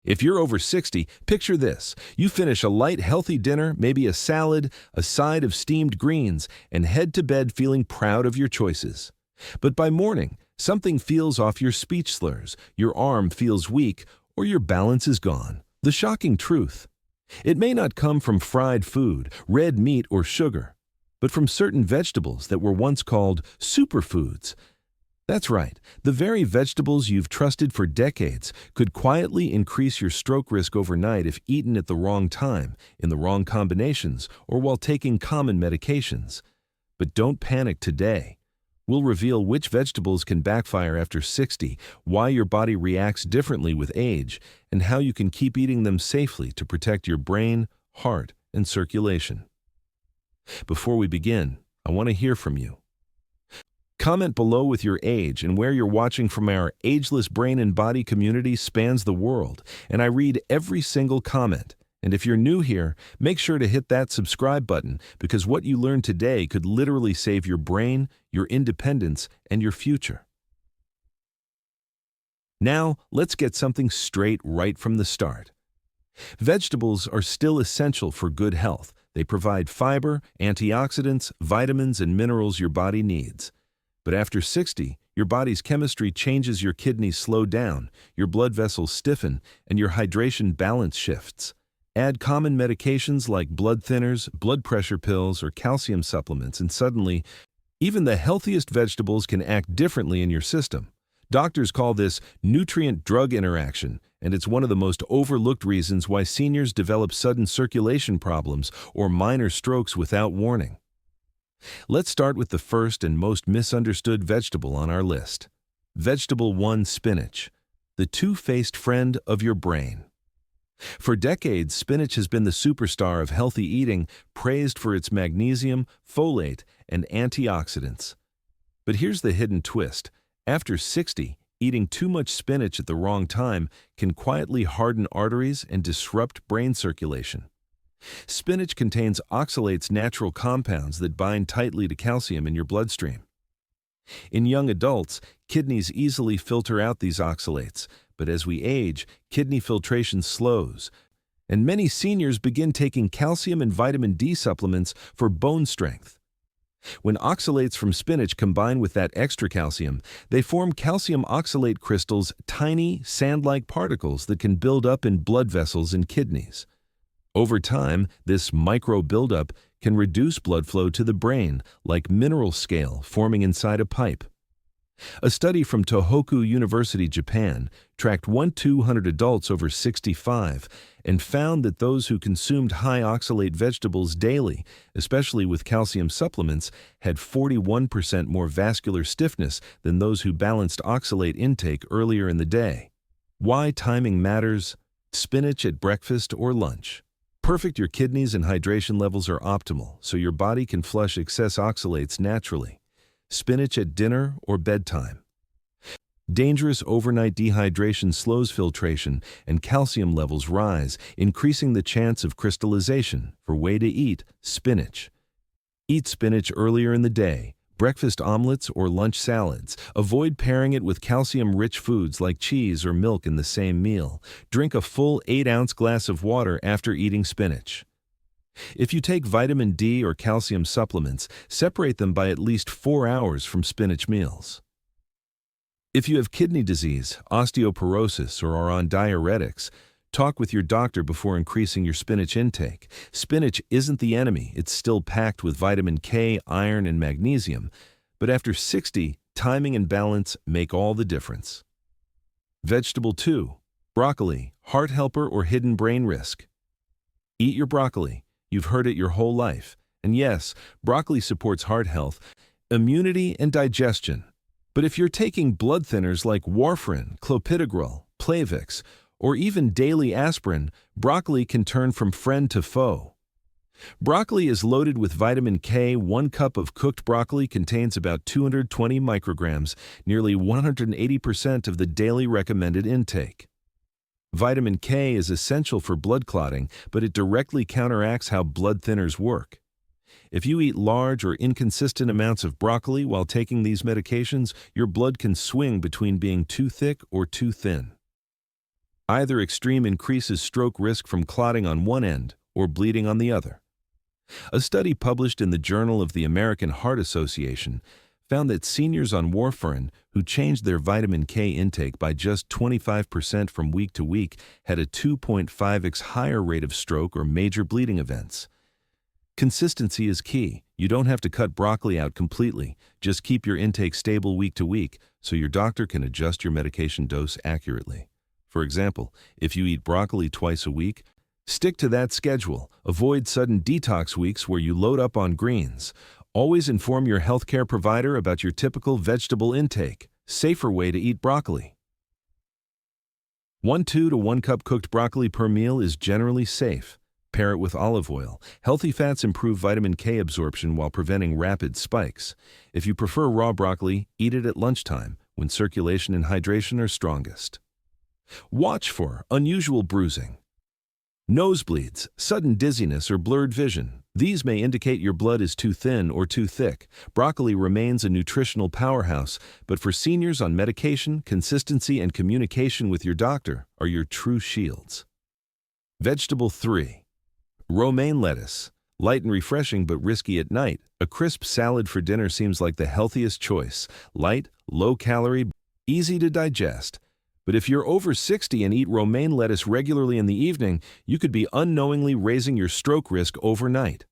If you're over 60, picture this. You finish a light, healthy dinner, maybe a salad, a side of steamed greens, and head to bed feeling proud of your choices. But by morning, something feels off: your speech slurs, your arm feels weak, or your balance is gone. The shocking truth: it may not come from fried food, red meat, or sugar, but from certain vegetables that were once called superfoods. That's right, the very vegetables you've trusted for decades could quietly increase your stroke risk overnight if eaten at the wrong time, in the wrong combinations, or while taking common medications. But don't panic today. We'll reveal which vegetables can backfire after 60, why your body reacts differently with age, and how you can keep eating them safely to protect your brain, heart, and circulation. Before we begin, I want to hear from you. Comment below with your age and where you're watching from. Our ageless brain and body community spans the world, and I read every single comment. And if you're new here, make sure to hit that subscribe button, because what you learn today could literally save your brain, your independence, and your future. Now, let's get something straight right from the start. Vegetables are still essential for good health. They provide fiber, antioxidants, vitamins, and minerals your body needs. But after 60, your body's chemistry changes. Your kidneys slow down, your blood vessels stiffen, and your hydration balance shifts. Add common medications like blood thinners, blood pressure pills, or calcium supplements, and suddenly, even the healthiest vegetables can act differently in your system. Doctors call this nutrient-drug interaction, and it's one of the most overlooked reasons why seniors develop sudden circulation problems or minor strokes without warning. Let's start with the first and most misunderstood vegetable on our list. Vegetable 1: spinach, the two-faced friend of your brain. For decades, spinach has been the superstar of healthy eating, praised for its magnesium, folate, and antioxidants. But here's the hidden twist. After 60, eating too much spinach at the wrong time can quietly harden arteries and disrupt brain circulation. Spinach contains oxalates, natural compounds that bind tightly to calcium in your bloodstream. In young adults, kidneys easily filter out these oxalates, but as we age, kidney filtration slows, and many seniors begin taking calcium and vitamin D supplements for bone strength. When oxalates from spinach combine with that extra calcium, they form calcium oxalate crystals, tiny, sand-like particles that can build up in blood vessels and kidneys. Over time, this micro buildup can reduce blood flow to the brain, like mineral scale forming inside a pipe. A study from Tohoku University, Japan, tracked 200 adults over 65 and found that those who consumed high oxalate vegetables daily, especially with calcium supplements, had 41% more vascular stiffness than those who balanced oxalate intake earlier in the day. Why timing matters: spinach at breakfast or lunch. Perfect. Your kidneys and hydration levels are optimal, so your body can flush excess oxalates naturally. Spinach at dinner or bedtime. Dangerous: overnight dehydration slows filtration and calcium levels rise, increasing the chance of crystallization. For way to eat: spinach. Eat spinach earlier in the day, breakfast omelets or lunch salads. Avoid pairing it with calcium-rich foods like cheese or milk in the same meal. Drink a full 8-ounce glass of water after eating spinach. If you take vitamin D or calcium supplements, separate them by at least 4 hours from spinach meals. If you have kidney disease, osteoporosis, or are on diuretics, talk with your doctor before increasing your spinach intake. Spinach isn't the enemy. It's still packed with vitamin K, iron, and magnesium. But after 60, timing and balance make all the difference. Vegetable 2: broccoli, heart helper or hidden brain risk. Eat your broccoli. You've heard it your whole life. And yes, broccoli supports heart health, immunity, and digestion. But if you're taking blood thinners like warfarin, clopidogrel, Plavix, or even daily aspirin, broccoli can turn from friend to foe. Broccoli is loaded with vitamin K. 1 cup of cooked broccoli contains about 220 micrograms, nearly 180% of the daily recommended intake. Vitamin K is essential for blood clotting, but it directly counteracts how blood thinners work. If you eat large or inconsistent amounts of broccoli while taking these medications, your blood can swing between being too thick or too thin. Either extreme increases stroke risk from clotting on one end or bleeding on the other. A study published in the Journal of the American Heart Association found that seniors on warfarin who changed their vitamin K intake by just 25% from week to week had a 2.5x higher rate of stroke or major bleeding events. Consistency is key. You don't have to cut broccoli out completely. Just keep your intake stable week to week so your doctor can adjust your medication dose accurately. For example, if you eat broccoli twice a week, stick to that schedule. Avoid sudden detox weeks where you load up on greens. Always inform your healthcare provider about your typical vegetable intake. Safer way to eat broccoli. 1 to 1 cup cooked broccoli per meal is generally safe. Pair it with olive oil. Healthy fats improve vitamin K absorption while preventing rapid spikes. If you prefer raw broccoli, eat it at lunchtime when circulation and hydration are strongest. Watch for unusual bruising. Nosebleeds, sudden dizziness, or blurred vision. These may indicate your blood is too thin or too thick. Broccoli remains a nutritional powerhouse, but for seniors on medication, consistency and communication with your doctor are your true shields. Vegetable 3. Romaine lettuce. Light and refreshing but risky at night. A crisp salad for dinner seems like the healthiest choice. Light, low-calorie, easy to digest. But if you're over 60 and eat romaine lettuce regularly in the evening, you could be unknowingly raising your stroke risk overnight.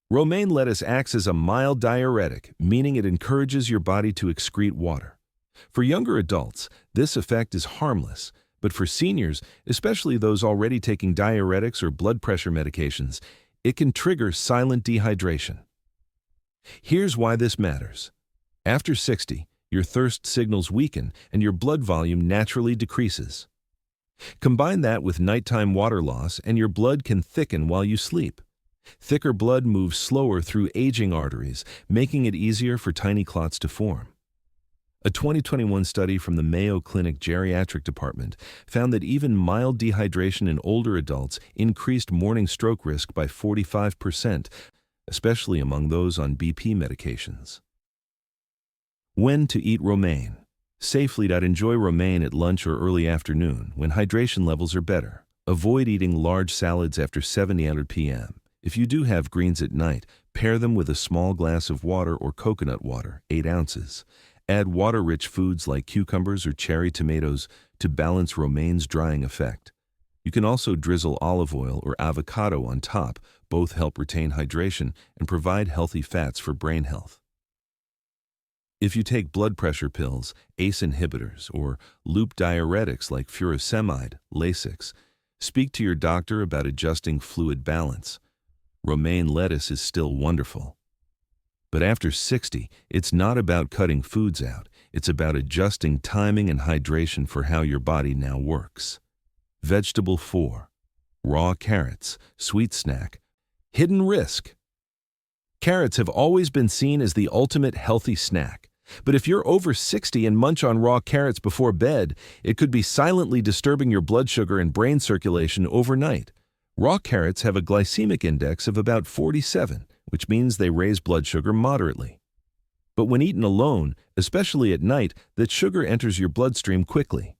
Romaine lettuce acts as a mild diuretic, meaning it encourages your body to excrete water. For younger adults, this effect is harmless, but for seniors, especially those already taking diuretics or blood pressure medications, it can trigger silent dehydration. Here's why this matters. After 60, your thirst signals weaken and your blood volume naturally decreases. Combine that with nighttime water loss and your blood can thicken while you sleep. Thicker blood moves slower through aging arteries, making it easier for tiny clots to form. A 2021 study from the Mayo Clinic Geriatric Department found that even mild dehydration in older adults increased morning stroke risk by 45%, especially among those on BP medications. When to eat romaine. Safely. Enjoy romaine at lunch or early afternoon when hydration levels are better. Avoid eating large salads after 7:00 p.m. If you do have greens at night, pair them with a small glass of water or coconut water, 8 ounces. Add water-rich foods like cucumbers or cherry tomatoes to balance romaine's drying effect. You can also drizzle olive oil or avocado on top. Both help retain hydration and provide healthy fats for brain health. If you take blood pressure pills, ACE inhibitors, or loop diuretics like furosemide, Lasix, speak to your doctor about adjusting fluid balance. Romaine lettuce is still wonderful. But after 60, it's not about cutting foods out. It's about adjusting timing and hydration for how your body now works. Vegetable 4. Raw carrots, sweet snack. Hidden risk. Carrots have always been seen as the ultimate healthy snack. But if you're over 60 and munch on raw carrots before bed, it could be silently disturbing your blood sugar and brain circulation overnight. Raw carrots have a glycemic index of about 47, which means they raise blood sugar moderately. But when eaten alone, especially at night, that sugar enters your bloodstream quickly.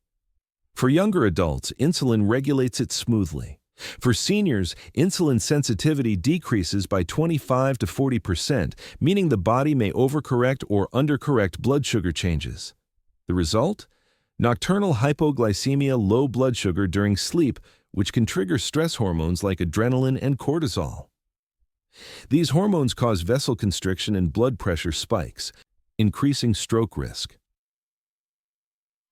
For younger adults, insulin regulates it smoothly. For seniors, insulin sensitivity decreases by 25 to 40%, meaning the body may overcorrect or undercorrect blood sugar changes. The result? Nocturnal hypoglycemia, low blood sugar during sleep, which can trigger stress hormones like adrenaline and cortisol. These hormones cause vessel constriction and blood pressure spikes, increasing stroke risk.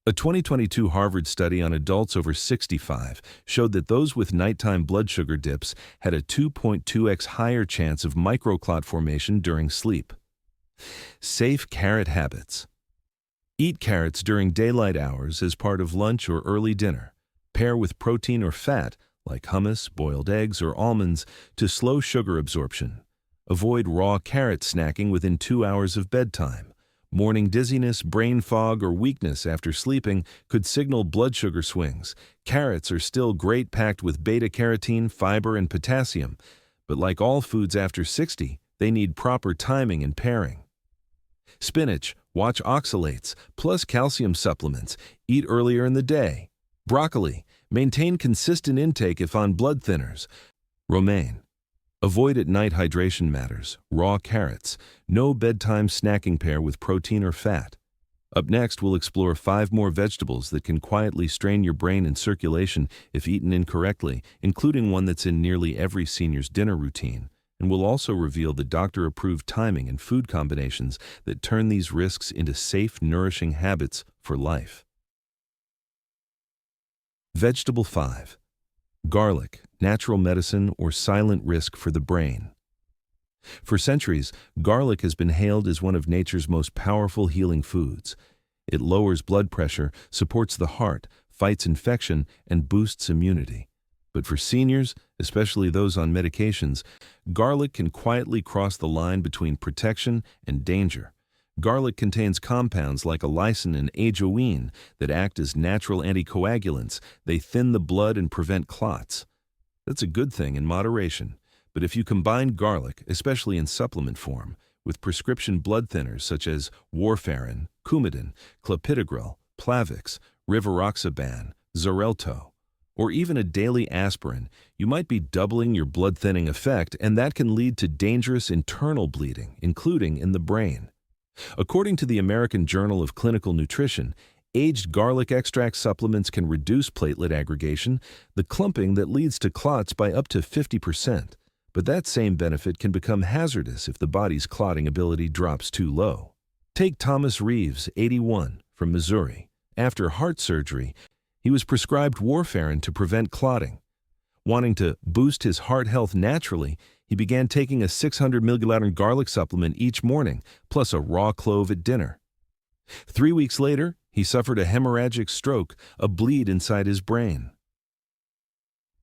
A 2022 Harvard study on adults over 65 showed that those with nighttime blood sugar dips had a 2.2x higher chance of microclot formation during sleep. Safe carrot habits. Eat carrots during daylight hours as part of lunch or early dinner. Pair with protein or fat, like hummus, boiled eggs, or almonds, to slow sugar absorption. Avoid raw carrot snacking within 2 hours of bedtime. Morning dizziness, brain fog, or weakness after sleeping could signal blood sugar swings. Carrots are still great, packed with beta-carotene, fiber, and potassium, but like all foods after 60, they need proper timing and pairing. Spinach, watch oxalates, plus calcium supplements. Eat earlier in the day. Broccoli. Maintain consistent intake if on blood thinners. Romaine. Avoid at-night hydration matters. Raw carrots. No bedtime snacking pair with protein or fat. Up next, we'll explore 5 more vegetables that can quietly strain your brain and circulation if eaten incorrectly, including one that's in nearly every senior's dinner routine. And we'll also reveal the doctor-approved timing and food combinations that turn these risks into safe, nourishing habits for life. Vegetable 5. Garlic, natural medicine or silent risk for the brain. For centuries, garlic has been hailed as one of nature's most powerful healing foods. It lowers blood pressure, supports the heart, fights infection, and boosts immunity. But for seniors, especially those on medications, garlic can quietly cross the line between protection and danger. Garlic contains compounds like allicin and ajoine that act as natural anticoagulants. They thin the blood and prevent clots. That's a good thing in moderation. But if you combine garlic, especially in supplement form, with prescription blood thinners such as warfarin, Coumadin, clopidogrel, Plavix, rivaroxaban, Xarelto, or even a daily aspirin, you might be doubling your blood thinning effect, and that can lead to dangerous internal bleeding, including in the brain. According to the American Journal of Clinical Nutrition, aged garlic extract supplements can reduce platelet aggregation, the clumping that leads to clots, by up to 50%. But that same benefit can become hazardous if the body's clotting ability drops too low. Take Thomas Reeves, 81, from Missouri. After heart surgery, he was prescribed warfarin to prevent clotting. Wanting to boost his heart health naturally, he began taking a 600 mg garlic supplement each morning, plus a raw clove at dinner. 3 weeks later, he suffered a hemorrhagic stroke, a bleed inside his brain.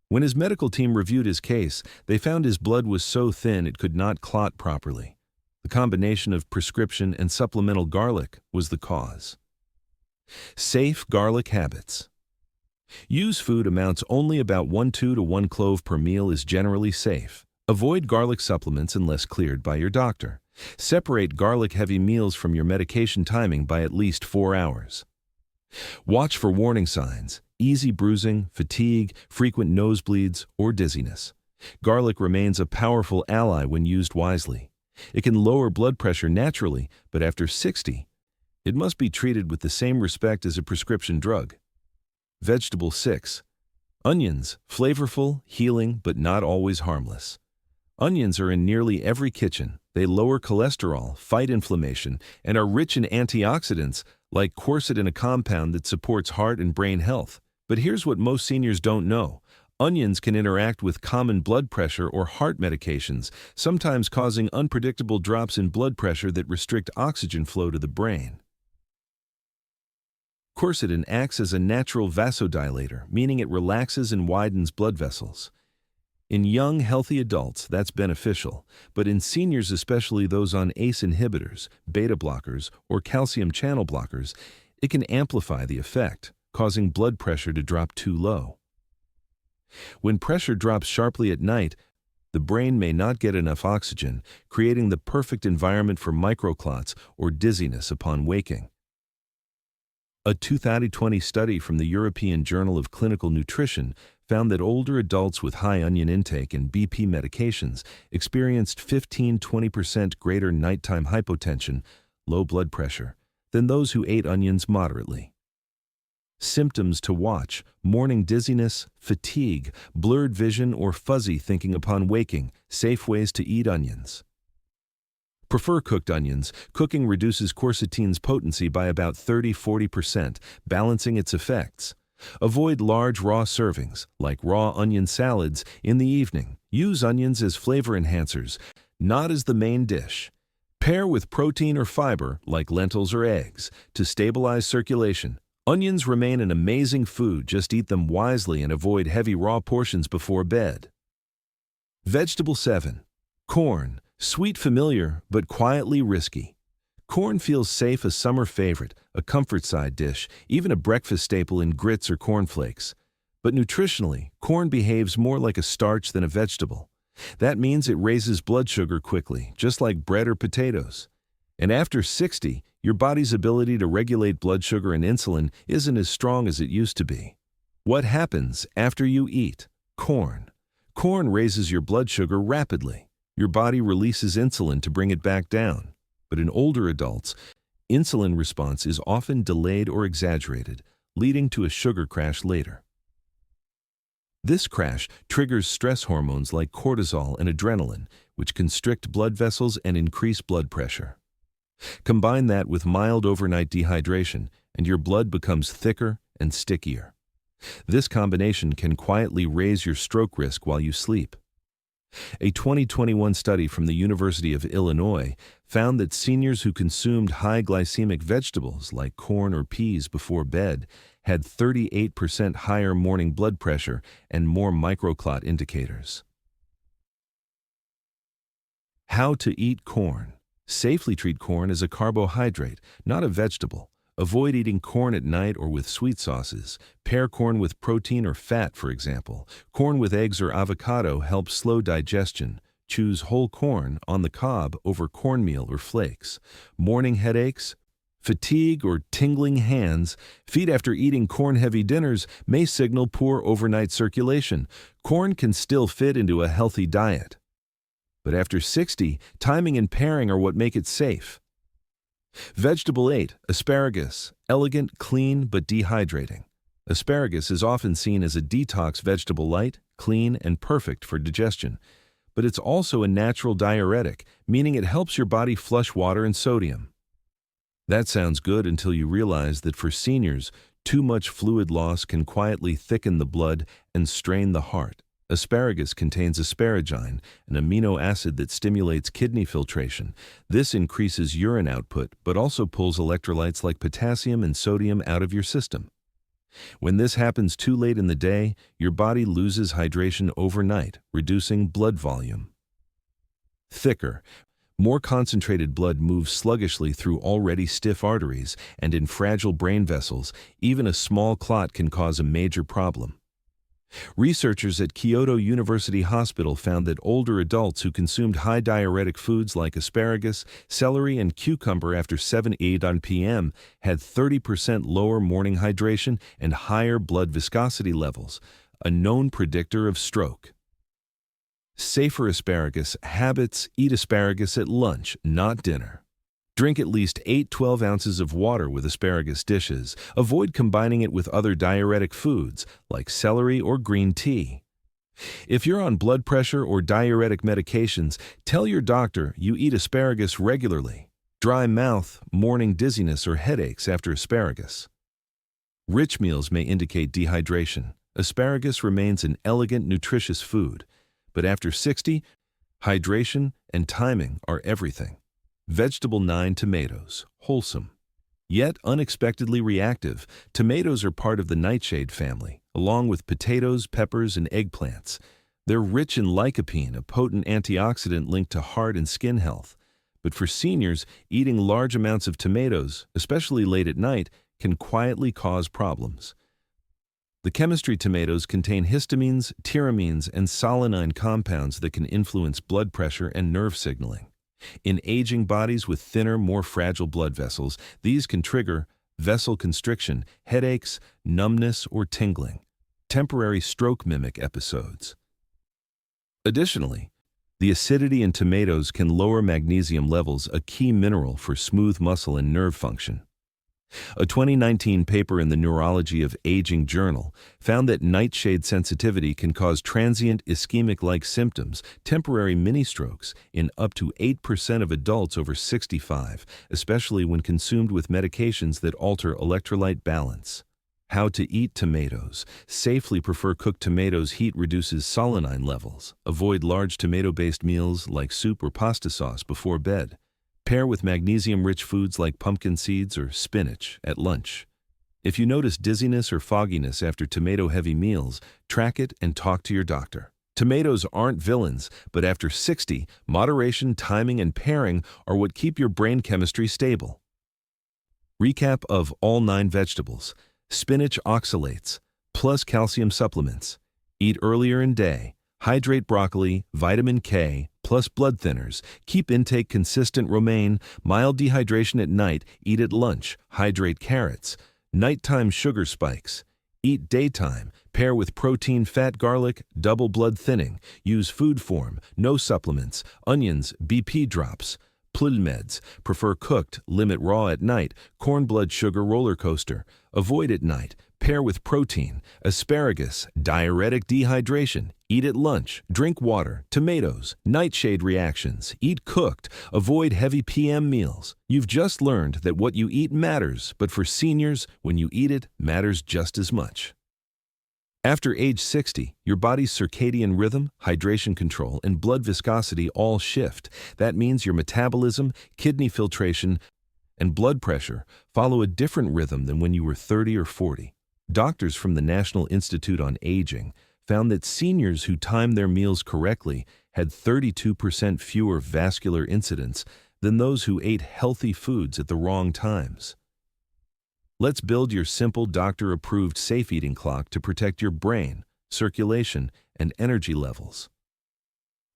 When his medical team reviewed his case, they found his blood was so thin it could not clot properly. The combination of prescription and supplemental garlic was the cause. Safe garlic habits. Use food amounts only about 1 to 1 clove per meal is generally safe. Avoid garlic supplements unless cleared by your doctor. Separate garlic-heavy meals from your medication timing by at least 4 hours. Watch for warning signs: easy bruising, fatigue, frequent nosebleeds, or dizziness. Garlic remains a powerful ally when used wisely. It can lower blood pressure naturally, but after 60, it must be treated with the same respect as a prescription drug. Vegetable 6. Onions, flavorful, healing, but not always harmless. Onions are in nearly every kitchen. They lower cholesterol, fight inflammation, and are rich in antioxidants like quercetin, a compound that supports heart and brain health. But here's what most seniors don't know. Onions can interact with common blood pressure or heart medications, sometimes causing unpredictable drops in blood pressure that restrict oxygen flow to the brain. Quercetin acts as a natural vasodilator, meaning it relaxes and widens blood vessels. In young, healthy adults, that's beneficial, but in seniors, especially those on ACE inhibitors, beta blockers, or calcium channel blockers, it can amplify the effect, causing blood pressure to drop too low. When pressure drops sharply at night, the brain may not get enough oxygen, creating the perfect environment for microclots or dizziness upon waking. A 2020 study from the European Journal of Clinical Nutrition found that older adults with high onion intake and BP medications experienced 15–20% greater nighttime hypotension, low blood pressure, than those who ate onions moderately. Symptoms to watch: morning dizziness, fatigue, blurred vision, or fuzzy thinking upon waking. Safe ways to eat onions. Prefer cooked onions. Cooking reduces quercetin's potency by about 30–40%, balancing its effects. Avoid large raw servings, like raw onion salads, in the evening. Use onions as flavor enhancers, not as the main dish. Pair with protein or fiber, like lentils or eggs, to stabilize circulation. Onions remain an amazing food, just eat them wisely and avoid heavy raw portions before bed. Vegetable 7. Corn. Sweet, familiar, but quietly risky. Corn feels safe, a summer favorite, a comfort side dish, even a breakfast staple in grits or cornflakes. But nutritionally, corn behaves more like a starch than a vegetable. That means it raises blood sugar quickly, just like bread or potatoes. And after 60, your body's ability to regulate blood sugar and insulin isn't as strong as it used to be. What happens after you eat? Corn. Corn raises your blood sugar rapidly. Your body releases insulin to bring it back down. But in older adults, insulin response is often delayed or exaggerated, leading to a sugar crash later. This crash triggers stress hormones like cortisol and adrenaline, which constrict blood vessels and increase blood pressure. Combine that with mild overnight dehydration, and your blood becomes thicker and stickier. This combination can quietly raise your stroke risk while you sleep. A 2021 study from the University of Illinois found that seniors who consumed high glycemic vegetables like corn or peas before bed had 38% higher morning blood pressure and more microclot indicators. How to eat corn. Safely treat corn as a carbohydrate, not a vegetable. Avoid eating corn at night or with sweet sauces. Pair corn with protein or fat, for example. Corn with eggs or avocado helps slow digestion. Choose whole corn on the cob over cornmeal or flakes. Morning headaches, fatigue, or tingling hands, feet after eating corn-heavy dinners may signal poor overnight circulation. Corn can still fit into a healthy diet. But after 60, timing and pairing are what make it safe. Vegetable 8, asparagus, elegant, clean, but dehydrating. Asparagus is often seen as a detox vegetable, light, clean, and perfect for digestion. But it's also a natural diuretic, meaning it helps your body flush water and sodium. That sounds good until you realize that for seniors, too much fluid loss can quietly thicken the blood and strain the heart. Asparagus contains asparagine, an amino acid that stimulates kidney filtration. This increases urine output, but also pulls electrolytes like potassium and sodium out of your system. When this happens too late in the day, your body loses hydration overnight, reducing blood volume. Thicker. More concentrated blood moves sluggishly through already stiff arteries, and in fragile brain vessels, even a small clot can cause a major problem. Researchers at Kyoto University Hospital found that older adults who consumed high diuretic foods like asparagus, celery, and cucumber after 7-8 p.m. had 30% lower morning hydration and higher blood viscosity levels, a known predictor of stroke. Safer asparagus habits: eat asparagus at lunch, not dinner. Drink at least 8-12 ounces of water with asparagus dishes. Avoid combining it with other diuretic foods like celery or green tea. If you're on blood pressure or diuretic medications, tell your doctor you eat asparagus regularly. Dry mouth, morning dizziness, or headaches after asparagus. Rich meals may indicate dehydration. Asparagus remains an elegant, nutritious food, but after 60, hydration and timing are everything. Vegetable 9, tomatoes, wholesome. Yet unexpectedly reactive, tomatoes are part of the nightshade family, along with potatoes, peppers, and eggplants. They're rich in lycopene, a potent antioxidant linked to heart and skin health. But for seniors, eating large amounts of tomatoes, especially late at night, can quietly cause problems. The chemistry tomatoes contain histamines, tyramines, and solanine compounds that can influence blood pressure and nerve signaling. In aging bodies with thinner, more fragile blood vessels, these can trigger vessel constriction, headaches, numbness, or tingling, temporary stroke mimic episodes. Additionally, the acidity in tomatoes can lower magnesium levels, a key mineral for smooth muscle and nerve function. A 2019 paper in the Neurology of Aging journal found that nightshade sensitivity can cause transient ischemic-like symptoms, temporary mini-strokes, in up to 8% of adults over 65, especially when consumed with medications that alter electrolyte balance. How to eat tomatoes. Safely prefer cooked tomatoes. Heat reduces solanine levels. Avoid large tomato-based meals like soup or pasta sauce before bed. Pair with magnesium-rich foods like pumpkin seeds or spinach at lunch. If you notice dizziness or fogginess after tomato-heavy meals, track it and talk to your doctor. Tomatoes aren't villains, but after 60, moderation, timing, and pairing are what keep your brain chemistry stable. Recap of all 9 vegetables. Spinach oxalates, plus calcium supplements. Eat earlier in day. Hydrate broccoli, vitamin K, plus blood thinners. Keep intake consistent. Romaine, mild dehydration at night. Eat at lunch. Hydrate carrots. Nighttime sugar spikes. Eat daytime. Pair with protein, fat, garlic, double blood thinning. Use food form, no supplements, onions, BP drops. Meds. Prefer cooked, limit raw at night. Corn blood sugar roller coaster. Avoid at night. Pair with protein. Asparagus, diuretic dehydration. Eat at lunch. Drink water. Tomatoes. Nightshade reactions. Eat cooked. Avoid heavy PM meals. You've just learned that what you eat matters, but for seniors, when you eat it, matters just as much. After age 60, your body's circadian rhythm, hydration control, and blood viscosity all shift. That means your metabolism, kidney filtration, and blood pressure follow a different rhythm than when you were 30 or 40. Doctors from the National Institute on Aging found that seniors who timed their meals correctly had 32% fewer vascular incidents than those who ate healthy foods at the wrong times. Let's build your simple doctor-approved safe eating clock to protect your brain, circulation, and energy levels.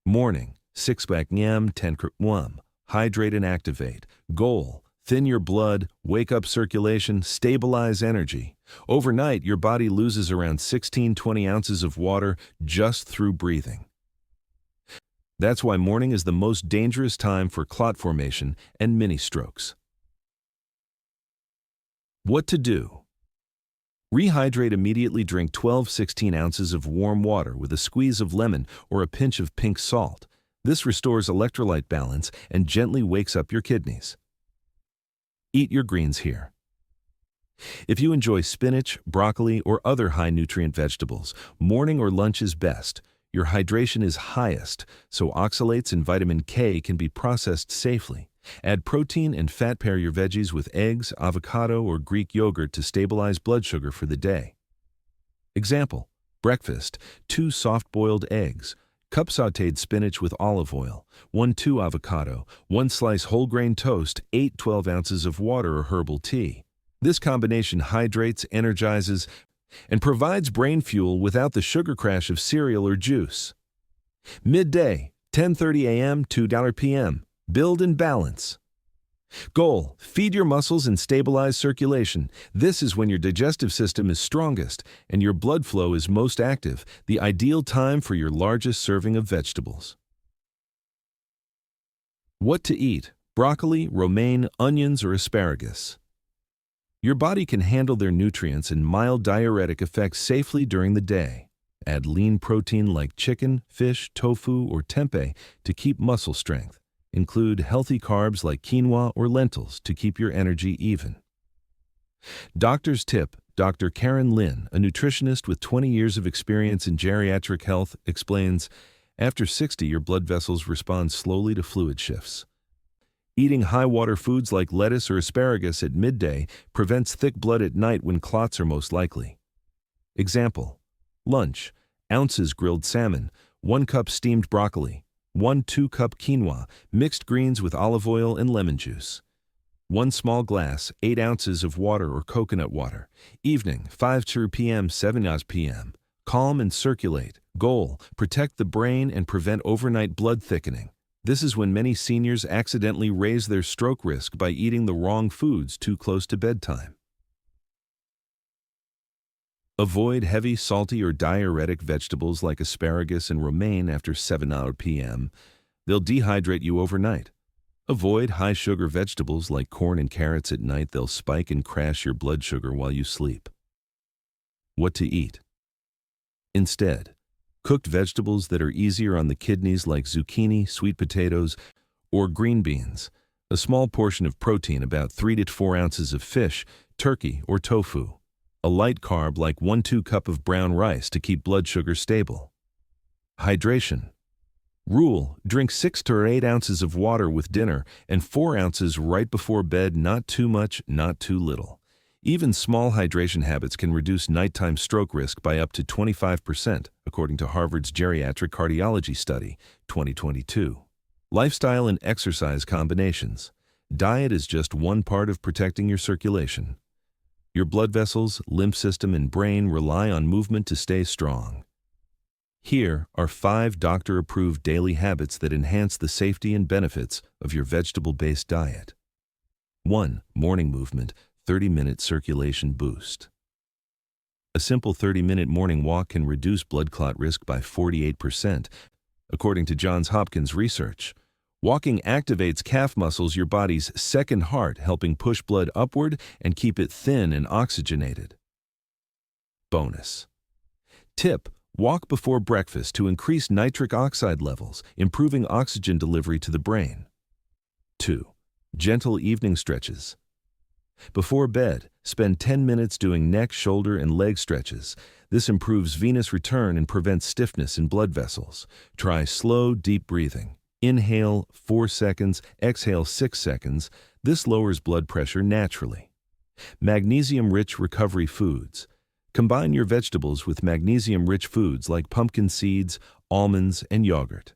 Morning, 6 a.m. 10 a.m. Hydrate and activate. Goal, thin your blood, wake up circulation, stabilize energy. Overnight, your body loses around 16-20 ounces of water just through breathing. That's why morning is the most dangerous time for clot formation and mini-strokes. What to do? Rehydrate. Immediately drink 12-16 ounces of warm water with a squeeze of lemon or a pinch of pink salt. This restores electrolyte balance and gently wakes up your kidneys. Eat your greens here. If you enjoy spinach, broccoli, or other high-nutrient vegetables, morning or lunch is best. Your hydration is highest, so oxalates and vitamin K can be processed safely. Add protein and fat. Pair your veggies with eggs, avocado, or Greek yogurt to stabilize blood sugar for the day. Example: breakfast, 2 soft-boiled eggs, cup sautéed spinach with olive oil, 1-2 avocado, 1 slice whole grain toast, 8-12 ounces of water or herbal tea. This combination hydrates, energizes, and provides brain fuel without the sugar crash of cereal or juice. Midday, 10:30 a.m. 2 p.m. Build and balance. Goal: feed your muscles and stabilize circulation. This is when your digestive system is strongest and your blood flow is most active, the ideal time for your largest serving of vegetables. What to eat: broccoli, romaine, onions, or asparagus. Your body can handle their nutrients and mild diuretic effects safely during the day. Add lean protein like chicken, fish, tofu, or tempeh to keep muscle strength. Include healthy carbs like quinoa or lentils to keep your energy even. Doctor's tip: Dr. Karen Lin, a nutritionist with 20 years of experience in geriatric health, explains, after 60, your blood vessels respond slowly to fluid shifts. Eating high-water foods like lettuce or asparagus at midday prevents thick blood at night when clots are most likely. Example: lunch, ounces grilled salmon, 1 cup steamed broccoli, 1-2 cup quinoa, mixed greens with olive oil and lemon juice. 1 small glass, 8 ounces of water or coconut water. Evening, 5 p.m. 7 p.m. Calm and circulate. Goal: protect the brain and prevent overnight blood thickening. This is when many seniors accidentally raise their stroke risk by eating the wrong foods too close to bedtime. Avoid heavy, salty, or diuretic vegetables like asparagus and romaine after 7 p.m. They'll dehydrate you overnight. Avoid high-sugar vegetables like corn and carrots at night. They'll spike and crash your blood sugar while you sleep. What to eat? Instead, cooked vegetables that are easier on the kidneys like zucchini, sweet potatoes, or green beans. A small portion of protein, about 3 to 4 ounces of fish, turkey, or tofu. A light carb like 1-2 cup of brown rice to keep blood sugar stable. Hydration. Rule: drink 6 to 8 ounces of water with dinner and 4 ounces right before bed. Not too much, not too little. Even small hydration habits can reduce nighttime stroke risk by up to 25%, according to Harvard's Geriatric Cardiology Study, 2022. Lifestyle and exercise combinations. Diet is just one part of protecting your circulation. Your blood vessels, lymph system, and brain rely on movement to stay strong. Here are 5 doctor-approved daily habits that enhance the safety and benefits of your vegetable-based diet. 1. Morning movement, 30-minute circulation boost. A simple 30-minute morning walk can reduce blood clot risk by 48%, according to Johns Hopkins research. Walking activates calf muscles, your body's second heart, helping push blood upward and keep it thin and oxygenated. Bonus tip: walk before breakfast to increase nitric oxide levels, improving oxygen delivery to the brain. 2. Gentle evening stretches. Before bed, spend 10 minutes doing neck, shoulder, and leg stretches. This improves venous return and prevents stiffness in blood vessels. Try slow, deep breathing. Inhale 4 seconds, exhale 6 seconds. This lowers blood pressure naturally. Magnesium-rich recovery foods. Combine your vegetables with magnesium-rich foods like pumpkin seeds, almonds, and yogurt.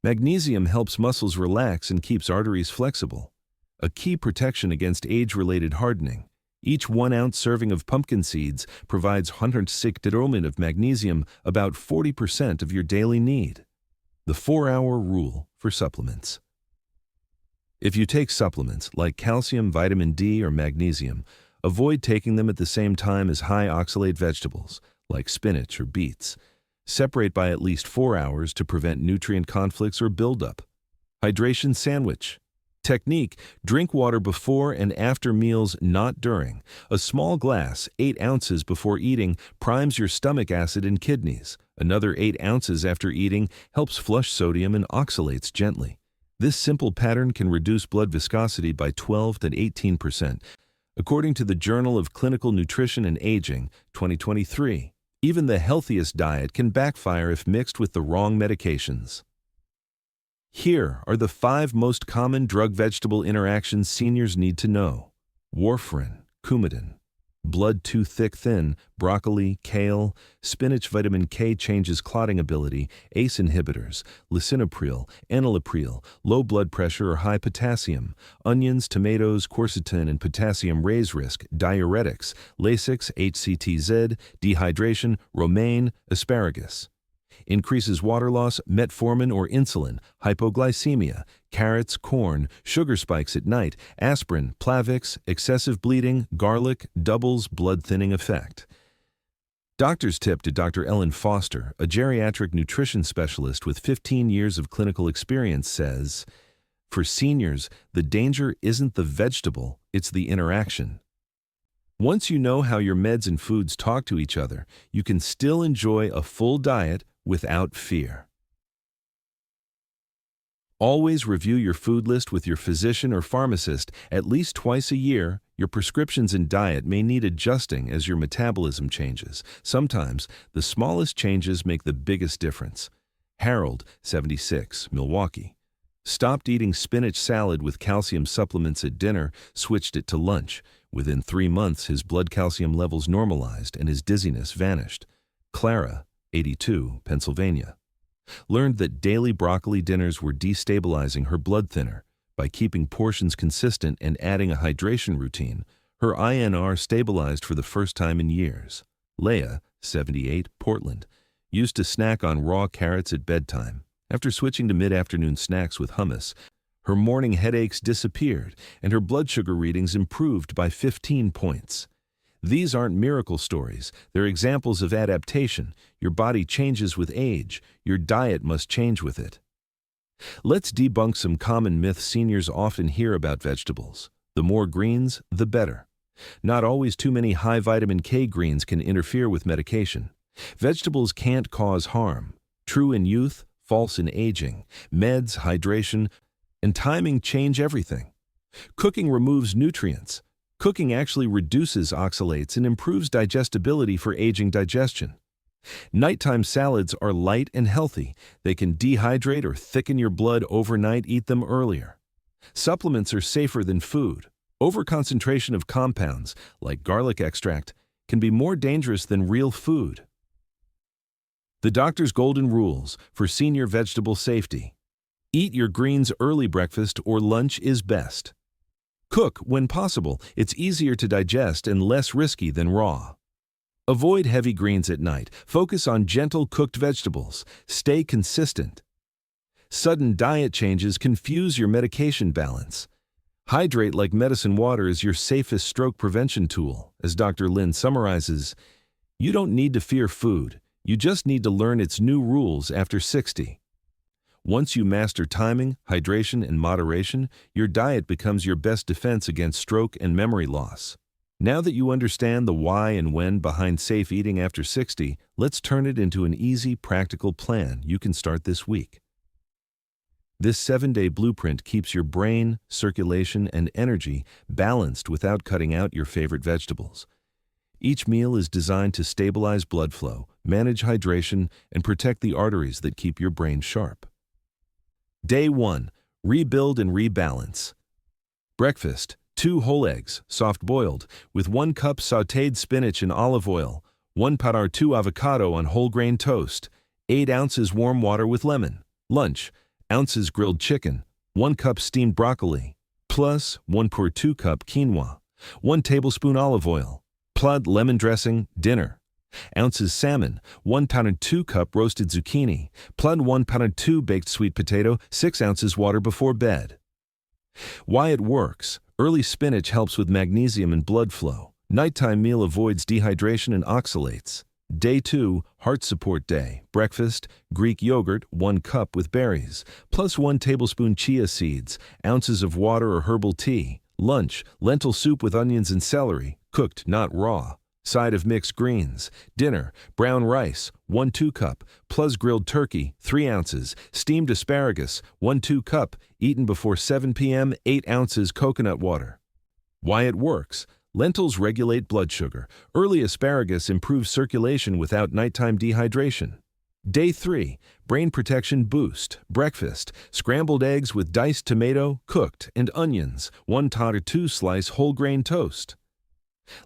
Magnesium helps muscles relax and keeps arteries flexible, a key protection against age-related hardening. Each 1 ounce serving of pumpkin seeds provides 106 of magnesium, about 40% of your daily need. The 4-hour rule for supplements. If you take supplements like calcium, vitamin D, or magnesium, avoid taking them at the same time as high oxalate vegetables like spinach or beets. Separate by at least 4 hours to prevent nutrient conflicts or buildup. Hydration sandwich. Technique: drink water before and after meals, not during. A small glass, 8 ounces before eating, primes your stomach acid and kidneys. Another 8 ounces after eating helps flush sodium and oxalates gently. This simple pattern can reduce blood viscosity by 12 to 18%, according to the Journal of Clinical Nutrition and Aging, 2023. Even the healthiest diet can backfire if mixed with the wrong medications. Here are the 5 most common drug-vegetable interactions seniors need to know. Warfarin, Coumadin. Blood too thick, thin, broccoli, kale. Spinach, vitamin K changes clotting ability. ACE inhibitors, lisinopril, enalapril. Low blood pressure or high potassium. Onions, tomatoes, quercetin and potassium raise risk. Diuretics, Lasix, HCTZ. Dehydration, romaine, asparagus. Increases water loss, metformin or insulin. Hypoglycemia, carrots, corn. Sugar spikes at night, aspirin, Plavix. Excessive bleeding, garlic, doubles blood thinning effect. Doctor's tip to Dr. Ellen Foster, a geriatric nutrition specialist with 15 years of clinical experience, says, "For seniors, the danger isn't the vegetable, it's the interaction. Once you know how your meds and foods talk to each other, you can still enjoy a full diet without fear." Always review your food list with your physician or pharmacist at least twice a year. Your prescriptions and diet may need adjusting as your metabolism changes. Sometimes, the smallest changes make the biggest difference. Harold, 76, Milwaukee. Stopped eating spinach salad with calcium supplements at dinner, switched it to lunch. Within 3 months, his blood calcium levels normalized and his dizziness vanished. Clara, 82, Pennsylvania. Learned that daily broccoli dinners were destabilizing her blood thinner. By keeping portions consistent and adding a hydration routine, her INR stabilized for the first time in years. Leah, 78, Portland. Used to snack on raw carrots at bedtime. After switching to mid-afternoon snacks with hummus, her morning headaches disappeared and her blood sugar readings improved by 15 points. These aren't miracle stories. They're examples of adaptation. Your body changes with age. Your diet must change with it. Let's debunk some common myths seniors often hear about vegetables. The more greens, the better. Not always too many high vitamin K greens can interfere with medication. Vegetables can't cause harm. True in youth, false in aging. Meds, hydration, and timing change everything. Cooking removes nutrients. Cooking actually reduces oxalates and improves digestibility for aging digestion. Nighttime salads are light and healthy. They can dehydrate or thicken your blood overnight. Eat them earlier. Supplements are safer than food. Overconcentration of compounds, like garlic extract, can be more dangerous than real food. The doctor's golden rules for senior vegetable safety. Eat your greens early. Breakfast or lunch is best. Cook when possible. It's easier to digest and less risky than raw. Avoid heavy greens at night. Focus on gentle cooked vegetables. Stay consistent. Sudden diet changes confuse your medication balance. Hydrate like medicine. Water is your safest stroke prevention tool. As Dr. Lin summarizes, You don't need to fear food, you just need to learn its new rules after 60. Once you master timing, hydration, and moderation, your diet becomes your best defense against stroke and memory loss. Now that you understand the why and when behind safe eating after 60, let's turn it into an easy, practical plan you can start this week. This 7-day blueprint keeps your brain, circulation, and energy balanced without cutting out your favorite vegetables. Each meal is designed to stabilize blood flow, manage hydration, and protect the arteries that keep your brain sharp. Day 1. Rebuild and rebalance. Breakfast: 2 whole eggs, soft-boiled, with 1 cup sautéed spinach in olive oil, 1 par 2 avocado on whole-grain toast, 8 ounces warm water with lemon. Lunch: ounces grilled chicken, 1 cup steamed broccoli, plus 1 pour 2 cup quinoa, 1 tablespoon olive oil, plus lemon dressing. Dinner: ounces salmon, 1 pound 2 cup roasted zucchini, plus 1 pound 2 baked sweet potato, 6 ounces water before bed. Why it works: early spinach helps with magnesium and blood flow. Nighttime meal avoids dehydration and oxalates. Day 2, heart support day. Breakfast: Greek yogurt, 1 cup with berries, plus 1 tablespoon chia seeds, ounces of water or herbal tea. Lunch: lentil soup with onions and celery, cooked, not raw. Side of mixed greens. Dinner: brown rice, 1 2 cup, plus grilled turkey, 3 ounces, steamed asparagus, 1 2 cup, eaten before 7 p.m., 8 ounces coconut water. Why it works: lentils regulate blood sugar. Early asparagus improves circulation without nighttime dehydration. Day 3, brain protection boost. Breakfast: scrambled eggs with diced tomato, cooked, and onions, 1 or 2 slice whole grain toast.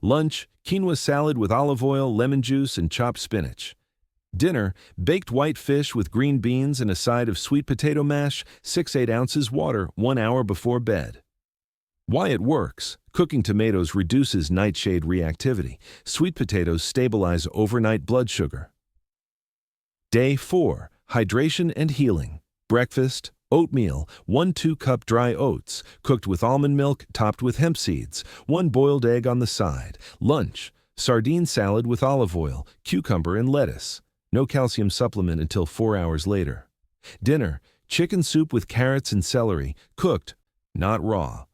Lunch: quinoa salad with olive oil, lemon juice, and chopped spinach. Dinner: baked white fish with green beans and a side of sweet potato mash, 6-8 ounces water, 1 hour before bed. Why it works: cooking tomatoes reduces nightshade reactivity. Sweet potatoes stabilize overnight blood sugar. Day 4, hydration and healing. Breakfast: oatmeal, 1 2 cup dry oats, cooked with almond milk, topped with hemp seeds, 1 boiled egg on the side. Lunch: sardine salad with olive oil, cucumber, and lettuce. No calcium supplement until 4 hours later. Dinner: chicken soup with carrots and celery, cooked, not raw.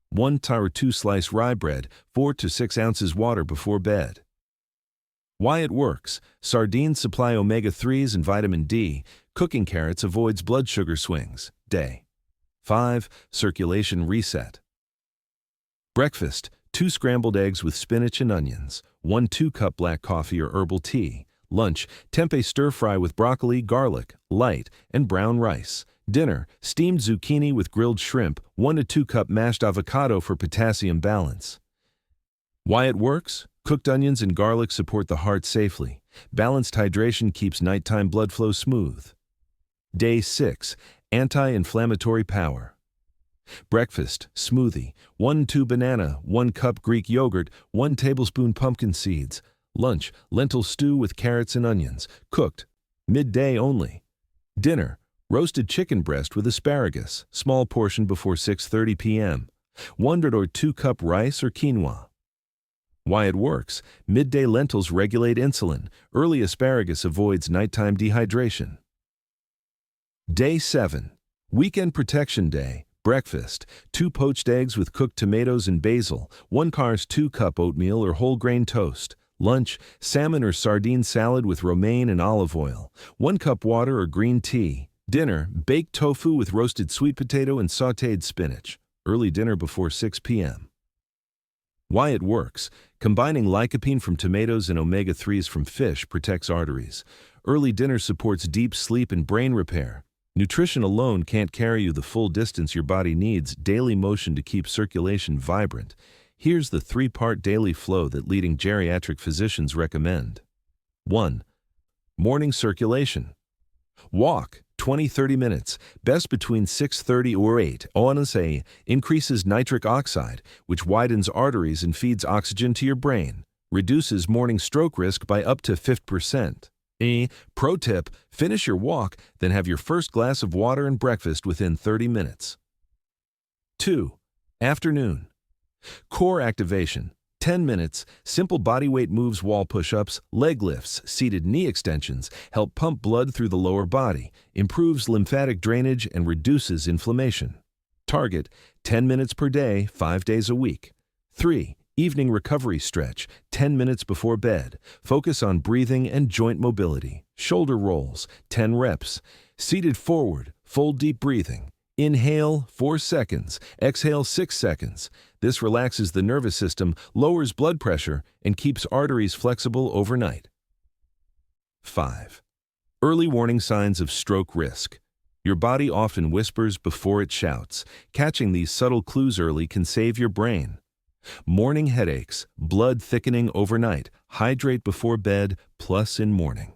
1 or 2 slice rye bread, 4 to 6 ounces water before bed. Why it works: sardines supply omega-3s and vitamin D. Cooking carrots avoids blood sugar swings. Day 5, circulation reset. Breakfast: 2 scrambled eggs with spinach and onions, 1 2 cup black coffee or herbal tea. Lunch: tempeh stir-fry with broccoli, garlic, light, and brown rice. Dinner: steamed zucchini with grilled shrimp, 1 to 2 cup mashed avocado for potassium balance. Why it works: cooked onions and garlic support the heart safely. Balanced hydration keeps nighttime blood flow smooth. Day 6, anti-inflammatory power. Breakfast: smoothie, 1 2 banana, 1 cup Greek yogurt, 1 tablespoon pumpkin seeds. Lunch: lentil stew with carrots and onions, cooked, midday only. Dinner: roasted chicken breast with asparagus, small portion before 6:30 p.m. 1 or 2 cup rice or quinoa. Why it works: midday lentils regulate insulin. Early asparagus avoids nighttime dehydration. Day 7, weekend protection day. Breakfast: 2 poached eggs with cooked tomatoes and basil, 1 cars 2 cup oatmeal or whole grain toast. Lunch: salmon or sardine salad with romaine and olive oil, 1 cup water or green tea. Dinner: baked tofu with roasted sweet potato and sautéed spinach. Early dinner before 6 p.m. Why it works: combining lycopene from tomatoes and omega-3s from fish protects arteries. Early dinner supports deep sleep and brain repair. Nutrition alone can't carry you the full distance your body needs. Daily motion to keep circulation vibrant. Here's the 3-part daily flow that leading geriatric physicians recommend. 1. Morning circulation. Walk 20-30 minutes, best between 6:30 or 8 a.m. Increases nitric oxide, which widens arteries and feeds oxygen to your brain. Reduces morning stroke risk by up to 50%. Pro tip: finish your walk, then have your first glass of water and breakfast within 30 minutes. 2. Afternoon. Core activation. 10 minutes, simple bodyweight moves, wall push-ups, leg lifts, seated knee extensions help pump blood through the lower body, improves lymphatic drainage, and reduces inflammation. Target 10 minutes per day, 5 days a week. 3. Evening recovery stretch, 10 minutes before bed. Focus on breathing and joint mobility. Shoulder rolls, 10 reps. Seated forward, full deep breathing. Inhale 4 seconds, exhale 6 seconds. This relaxes the nervous system, lowers blood pressure, and keeps arteries flexible overnight. 5. Early warning signs of stroke risk. Your body often whispers before it shouts. Catching these subtle clues early can save your brain. Morning headaches, blood thickening overnight, hydrate before bed, plus in morning.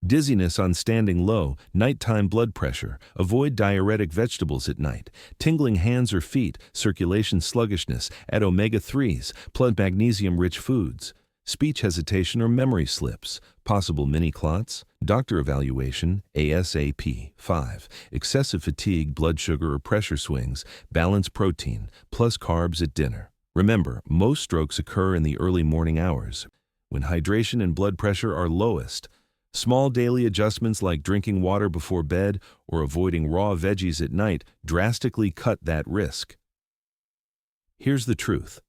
Dizziness on standing low, nighttime blood pressure, avoid diuretic vegetables at night, tingling hands or feet, circulation sluggishness, add omega-3s, blood magnesium-rich foods, speech hesitation or memory slips, possible mini clots, doctor evaluation, ASAP. 5. Excessive fatigue, blood sugar or pressure swings, balance protein, plus carbs at dinner. Remember, most strokes occur in the early morning hours, when hydration and blood pressure are lowest. Small daily adjustments like drinking water before bed or avoiding raw veggies at night drastically cut that risk. Here's the truth.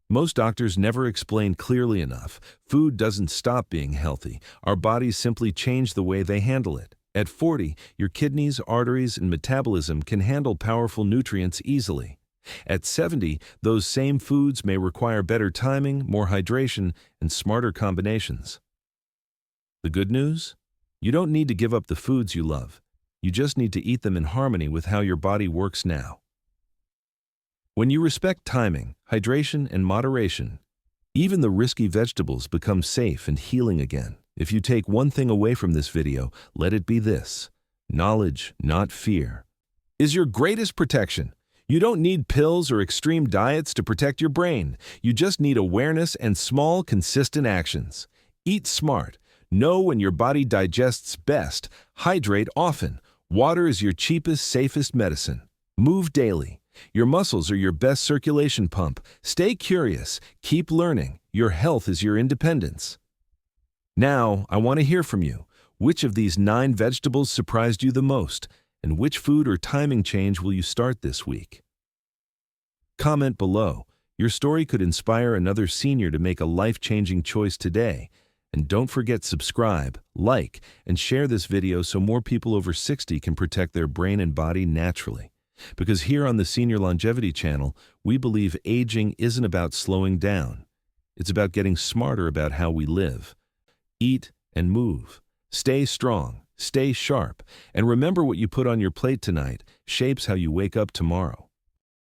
Most doctors never explain clearly enough. Food doesn't stop being healthy. Our bodies simply change the way they handle it. At 40, your kidneys, arteries, and metabolism can handle powerful nutrients easily. At 70, those same foods may require better timing, more hydration, and smarter combinations. The good news? You don't need to give up the foods you love. You just need to eat them in harmony with how your body works now. When you respect timing, hydration, and moderation, even the risky vegetables become safe and healing again. If you take one thing away from this video, let it be this: knowledge, not fear, is your greatest protection. You don't need pills or extreme diets to protect your brain. You just need awareness and small, consistent actions. Eat smart. Know when your body digests best. Hydrate often. Water is your cheapest, safest medicine. Move daily. Your muscles are your best circulation pump. Stay curious. Keep learning. Your health is your independence. Now, I want to hear from you. Which of these 9 vegetables surprised you the most? And which food or timing change will you start this week? Comment below. Your story could inspire another senior to make a life-changing choice today. And don't forget subscribe, like, and share this video so more people over 60 can protect their brain and body naturally. Because here on the Senior Longevity Channel, we believe aging isn't about slowing down. It's about getting smarter about how we live. Eat and move. Stay strong, stay sharp, and remember what you put on your plate tonight shapes how you wake up tomorrow.